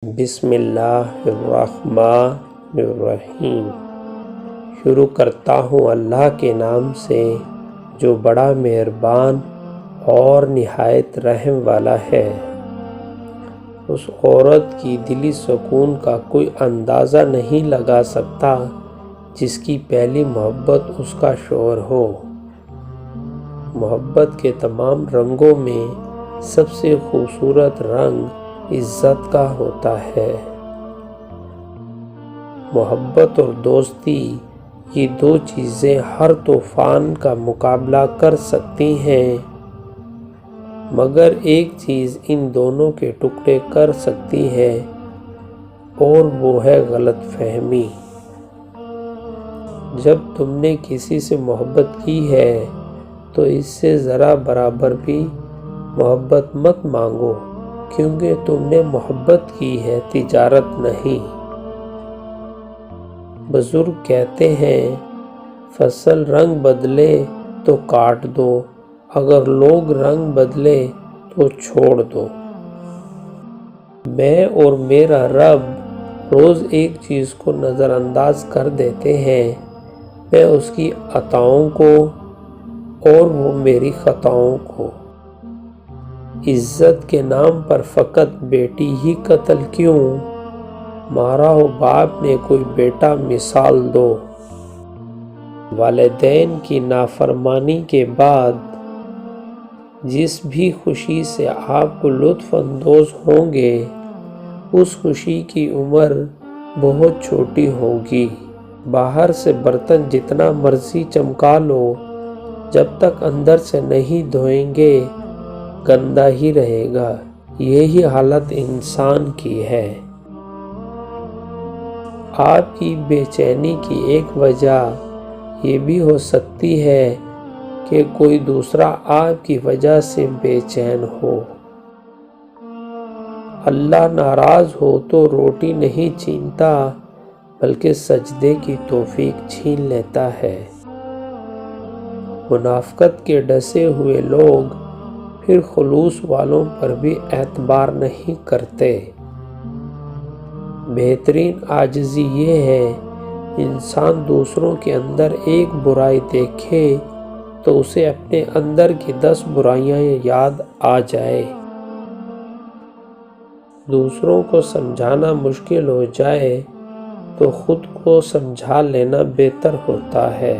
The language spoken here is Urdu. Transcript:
بسم اللہ الرحمن الرحیم۔ شروع کرتا ہوں اللہ کے نام سے جو بڑا مہربان اور نہایت رحم والا ہے۔ اس عورت کی دلی سکون کا کوئی اندازہ نہیں لگا سکتا جس کی پہلی محبت اس کا شوہر ہو۔ محبت کے تمام رنگوں میں سب سے خوبصورت رنگ عزت کا ہوتا ہے۔ محبت اور دوستی یہ دو چیزیں ہر طوفان کا مقابلہ کر سکتی ہیں، مگر ایک چیز ان دونوں کے ٹکڑے کر سکتی ہے اور وہ ہے غلط فہمی۔ جب تم نے کسی سے محبت کی ہے تو اس سے ذرا برابر بھی محبت مت مانگو، کیونکہ تم نے محبت کی ہے، تجارت نہیں۔ بزرگ کہتے ہیں فصل رنگ بدلے تو کاٹ دو، اگر لوگ رنگ بدلے تو چھوڑ دو۔ میں اور میرا رب روز ایک چیز کو نظر انداز کر دیتے ہیں، میں اس کی عطاؤں کو اور وہ میری خطاؤں کو۔ عزت کے نام پر فقط بیٹی ہی قتل کیوں؟ مارا ہو باپ نے کوئی بیٹا مثال دو۔ والدین کی نافرمانی کے بعد جس بھی خوشی سے آپ کو لطف اندوز ہوں گے، اس خوشی کی عمر بہت چھوٹی ہوگی۔ باہر سے برتن جتنا مرضی چمکا لو، جب تک اندر سے نہیں دھوئیں گے گندا ہی رہے گا۔ یہی حالت انسان کی ہے۔ آپ کی بے چینی کی ایک وجہ یہ بھی ہو سکتی ہے کہ کوئی دوسرا آپ کی وجہ سے بے چین ہو۔ اللہ ناراض ہو تو روٹی نہیں چھینتا، بلکہ سجدے کی توفیق چھین لیتا ہے۔ منافقت کے ڈسے ہوئے لوگ پھر خلوص والوں پر بھی اعتبار نہیں کرتے۔ بہترین عاجزی یہ ہے انسان دوسروں کے اندر ایک برائی دیکھے تو اسے اپنے اندر کی 10 برائیاں یاد آ جائے۔ دوسروں کو سمجھانا مشکل ہو جائے تو خود کو سمجھا لینا بہتر ہوتا ہے۔